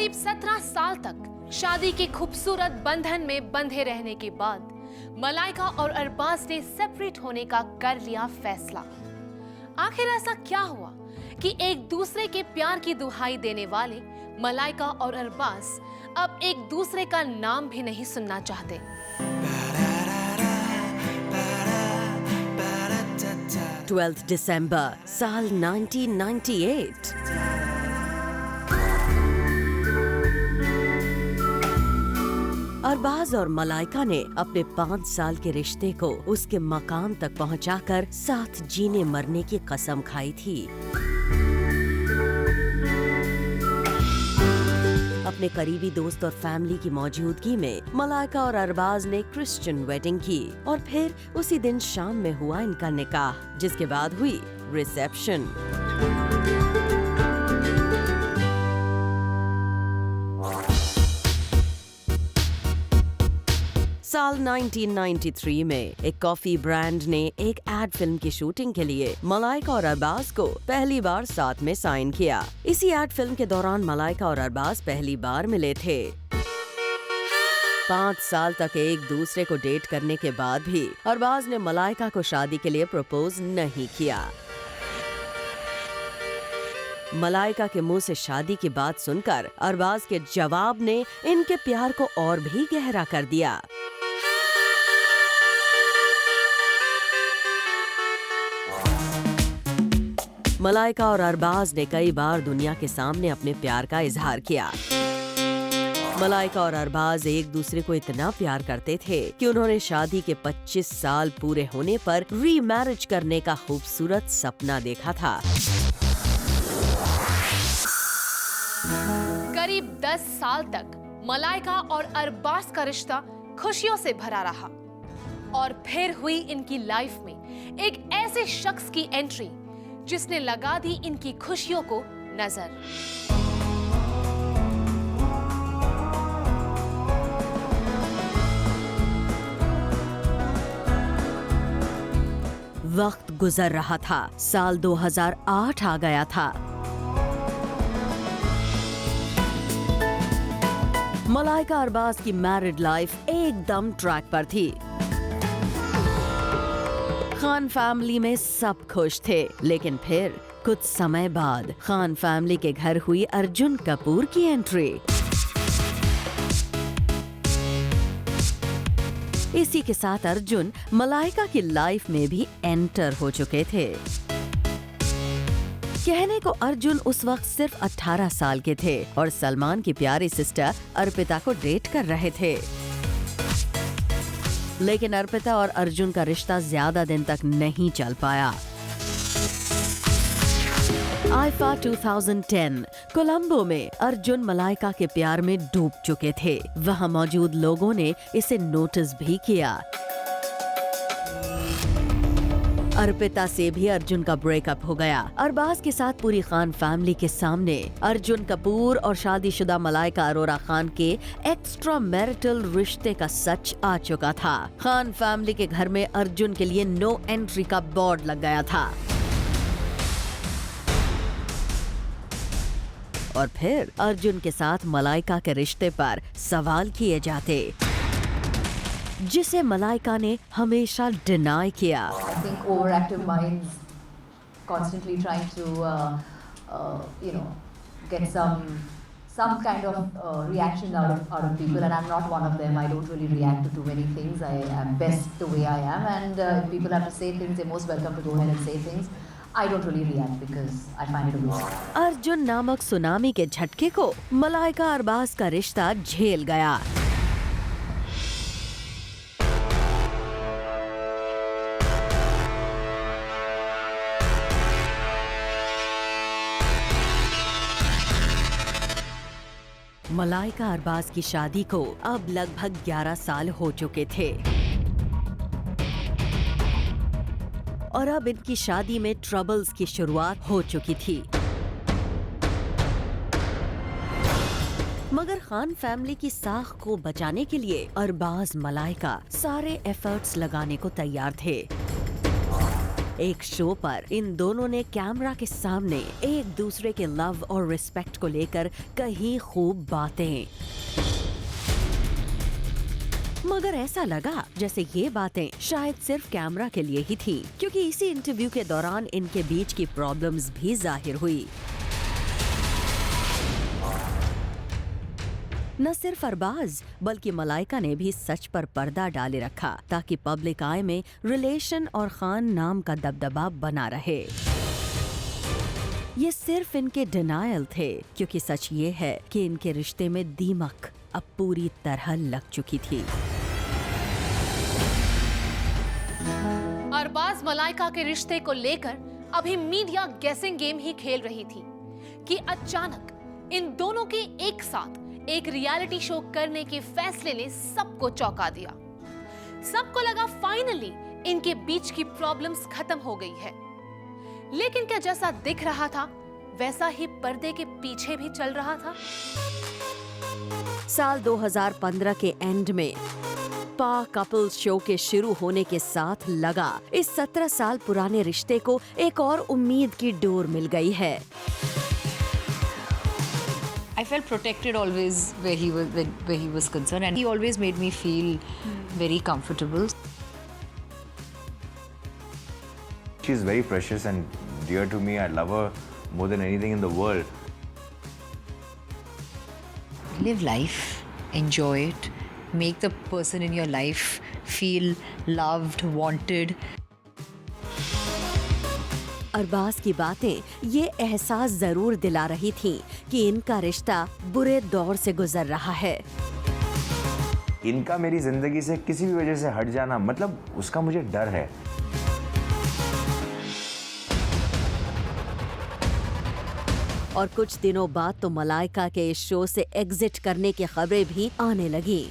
करीब 17 साल तक शादी के खूबसूरत बंधन में बंधे रहने के बाद मलाइका और अरबाज ने सेपरेट होने का कर लिया फैसला। आखिर ऐसा क्या हुआ कि एक दूसरे के प्यार की दुहाई देने वाले मलाइका और अरबाज अब एक दूसरे का नाम भी नहीं सुनना चाहते। 12 दिसंबर साल 1998। अरबाज और मलाइका ने अपने 5 साल के रिश्ते को उसके मकाम तक पहुंचाकर साथ जीने मरने की कसम खाई थी। अपने करीबी दोस्त और फैमिली की मौजूदगी में मलाइका और अरबाज ने क्रिश्चियन वेडिंग की और फिर उसी दिन शाम में हुआ इनका निकाह, जिसके बाद हुई रिसेप्शन। साल 1993 में एक कॉफी ब्रांड ने एक एड फिल्म की शूटिंग के लिए मलाइका और अरबाज को पहली बार साथ में साइन किया। इसी एड फिल्म के दौरान मलाइका और अरबाज पहली बार मिले थे। 5 साल तक एक दूसरे को डेट करने के बाद भी अरबाज ने मलाइका को शादी के लिए प्रपोज नहीं किया। मलाइका के मुंह से शादी की बात सुनकर अरबाज के जवाब ने इनके प्यार को और भी गहरा कर दिया। मलाइका और अरबाज ने कई बार दुनिया के सामने अपने प्यार का इजहार किया। मलाइका और अरबाज एक दूसरे को इतना प्यार करते थे कि उन्होंने शादी के 25 साल पूरे होने पर रीमैरिज करने का खूबसूरत सपना देखा था। करीब 10 साल तक मलाइका और अरबाज का रिश्ता खुशियों से भरा रहा और फिर हुई इनकी लाइफ में एक ऐसे शख्स की एंट्री जिसने लगा दी इनकी खुशियों को नजर। वक्त गुजर रहा था। साल 2008 आ गया था। मलाइका अरबाज की मैरिड लाइफ एकदम ट्रैक पर थी। खान फैमिली में सब खुश थे, लेकिन फिर कुछ समय बाद खान फैमिली के घर हुई अर्जुन कपूर की एंट्री। इसी के साथ अर्जुन मलाइका की लाइफ में भी एंटर हो चुके थे। कहने को अर्जुन उस वक्त सिर्फ 18 साल के थे और सलमान की प्यारी सिस्टर अर्पिता को डेट कर रहे थे। लेकिन अर्पिता और अर्जुन का रिश्ता ज्यादा दिन तक नहीं चल पाया। आईफा 2010 कोलंबो में अर्जुन मलाइका के प्यार में डूब चुके थे। वहां मौजूद लोगों ने इसे नोटिस भी किया। अर्पिता से भी अर्जुन का ब्रेकअप हो गया। अरबाज के साथ पूरी खान फैमिली के सामने अर्जुन कपूर और शादीशुदा मलाइका अरोरा खान के एक्स्ट्रा मैरिटल रिश्ते का सच आ चुका था। खान फैमिली के घर में अर्जुन के लिए नो एंट्री का बोर्ड लग गया था। और फिर अर्जुन के साथ मलाइका के रिश्ते पर सवाल किए जाते, जिसे मलाइका ने हमेशा डिनाई किया। I think overactive minds constantly trying to, get some kind of reaction out of people, and I'm not one of them. I don't really react to too many things. I am best the way I am, and if people have to say things, they're most welcome to go ahead and say things. I don't really react because I find it a waste. Arjun नामक tsunami के झटके को मलाइका अरबाज का रिश्ता झेल गया। मलाइका अरबाज की शादी को अब लगभग 11 साल हो चुके थे और अब इनकी शादी में ट्रबल्स की शुरुआत हो चुकी थी। मगर खान फैमिली की साख को बचाने के लिए अरबाज मलाइका सारे एफर्ट्स लगाने को तैयार थे। एक शो पर इन दोनों ने कैमरा के सामने एक दूसरे के लव और रिस्पेक्ट को लेकर कही खूब बातें, मगर ऐसा लगा जैसे ये बातें शायद सिर्फ कैमरा के लिए ही थी, क्योंकि इसी इंटरव्यू के दौरान इनके बीच की प्रॉब्लम्स भी जाहिर हुई। न सिर्फ अरबाज बल्कि मलाइका ने भी सच पर पर्दा डाले रखा ताकि पब्लिक आई में रिलेशन और खान नाम का दबदबा बना रहे। ये सिर्फ इनके डिनायल थे, क्योंकि सच ये है कि इनके रिश्ते में दीमक अब पूरी तरह लग चुकी थी। अरबाज मलाइका के रिश्ते को लेकर अभी मीडिया गेसिंग गेम ही खेल रही थी कि अचानक इन दोनों के एक साथ एक रियलिटी शो करने के फैसले ने सबको चौंका दिया। सबको लगा फाइनली इनके बीच की प्रॉब्लम्स खत्म हो गई है। लेकिन क्या जैसा दिख रहा था वैसा ही पर्दे के पीछे भी चल रहा था? साल 2015 के एंड में पा कपल्स शो के शुरू होने के साथ लगा इस 17 साल पुराने रिश्ते को एक और उम्मीद की डोर मिल गई है। I felt protected always where he was concerned, and he always made me feel very comfortable. She's very precious and dear to me. I love her more than anything in the world. Live life, enjoy it, make the person in your life feel loved, wanted. Arbaaz की बातें ये एहसास जरूर दिला रही थी कि इनका रिश्ता बुरे दौर से गुजर रहा है। इनका मेरी जिंदगी से किसी भी वजह से हट जाना, मतलब उसका मुझे डर है। और कुछ दिनों बाद तो मलाइका के इस शो से एग्जिट करने की खबरें भी आने लगी।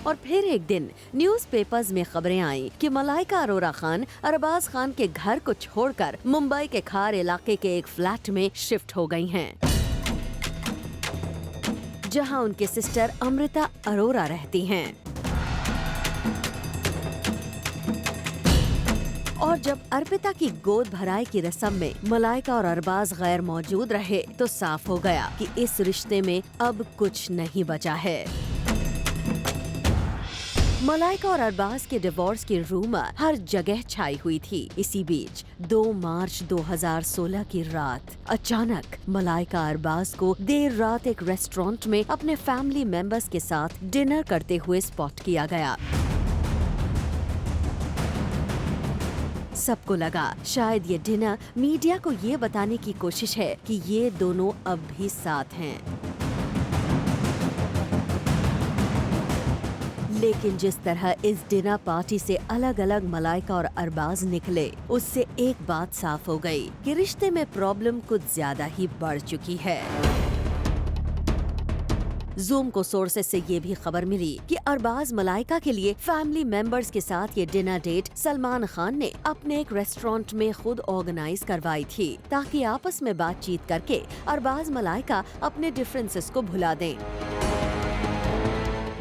और फिर एक दिन न्यूज़पेपर्स में खबरें आईं कि मलाइका अरोरा खान अरबाज खान के घर को छोड़कर मुंबई के खार इलाके के एक फ्लैट में शिफ्ट हो गई हैं, जहां उनके सिस्टर अमृता अरोरा रहती हैं। और जब अर्पिता की गोद भराई की रस्म में मलाइका और अरबाज गैर मौजूद रहे तो साफ हो गया कि इस रिश्ते में अब कुछ नहीं बचा है। मलाइका और अरबाज के डिवोर्स की रूमर हर जगह छाई हुई थी। इसी बीच 2 मार्च 2016 की रात अचानक मलाइका अरबाज को देर रात एक रेस्टोरेंट में अपने फैमिली मेंबर्स के साथ डिनर करते हुए स्पॉट किया गया। सबको लगा शायद ये डिनर मीडिया को ये बताने की कोशिश है कि ये दोनों अब भी साथ हैं। लेकिन जिस तरह इस डिनर पार्टी से अलग अलग मलाइका और अरबाज निकले, उससे एक बात साफ हो गई कि रिश्ते में प्रॉब्लम कुछ ज्यादा ही बढ़ चुकी है। जूम को सोर्सेस से ये भी खबर मिली कि अरबाज मलाइका के लिए फैमिली मेंबर्स के साथ ये डिनर डेट सलमान खान ने अपने एक रेस्टोरेंट में खुद ऑर्गेनाइज करवाई थी, ताकि आपस में बातचीत करके अरबाज मलाइका अपने डिफरेंसेस को भुला दें।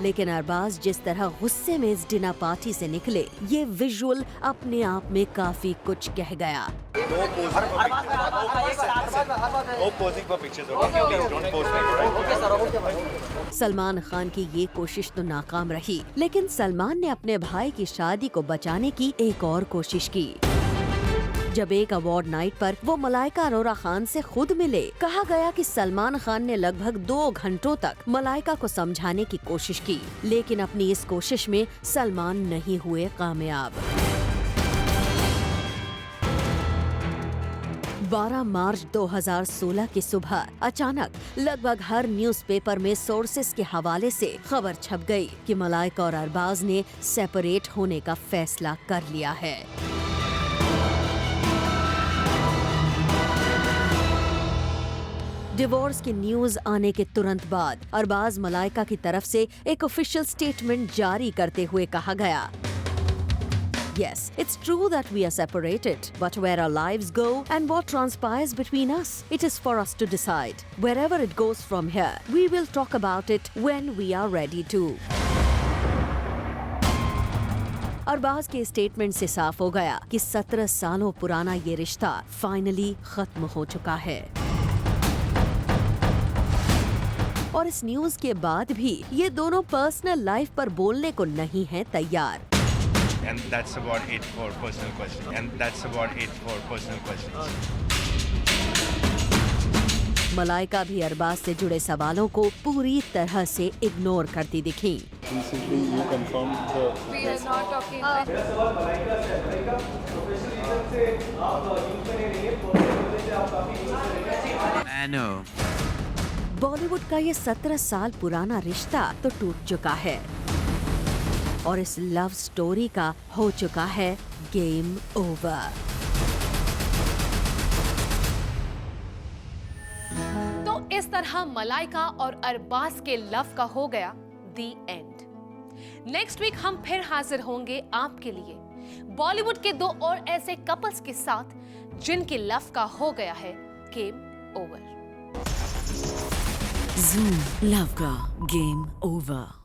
लेकिन अरबाज जिस तरह गुस्से में इस डिनर पार्टी से निकले, ये विजुअल अपने आप में काफी कुछ कह गया। सलमान खान की ये कोशिश तो नाकाम रही, लेकिन सलमान ने अपने भाई की शादी को बचाने की एक और कोशिश की। जब एक अवार्ड नाइट पर वो मलाइका अरोरा खान से खुद मिले, कहा गया कि सलमान खान ने लगभग 2 घंटों तक मलाइका को समझाने की कोशिश की, लेकिन अपनी इस कोशिश में सलमान नहीं हुए कामयाब। 12 मार्च 2016 की सुबह अचानक लगभग हर न्यूज़पेपर में सोर्सेस के हवाले से खबर छप गई कि मलाइका और अरबाज ने सेपरेट होने का फैसला कर लिया है। डिवोर्स की न्यूज आने के तुरंत बाद अरबाज मलाइका की तरफ से एक ऑफिशियल स्टेटमेंट जारी करते हुए कहा गया, Yes, it's true that we are separated, but where our lives go and what transpires between us, it is for us to decide. Wherever it goes from here, we will talk about it when we are ready to. Arbaaz के statement से साफ हो गया कि 17 सालों पुराना ये रिश्ता फाइनली खत्म हो चुका है। और इस न्यूज के बाद भी ये दोनों पर्सनल लाइफ पर बोलने को नहीं हैं तैयार। And that's about it for personal questions. And that's about it for personal questions. Malaika भी अरबाज से जुड़े सवालों को पूरी तरह से इग्नोर करती दिखी। Recently, you confirmed the. We are not talking. I know. Bollywood का ये 17 साल पुराना रिश्ता तो टूट चुका है और इस लव स्टोरी का हो चुका है गेम ओवर। तो इस तरह मलाइका और अरबाज के लव का हो गया दी एंड। नेक्स्ट वीक हम फिर हाजिर होंगे आपके लिए बॉलीवुड के 2 और ऐसे कपल्स के साथ जिनके लव का हो गया है गेम ओवर। Zoom Love का गेम ओवर।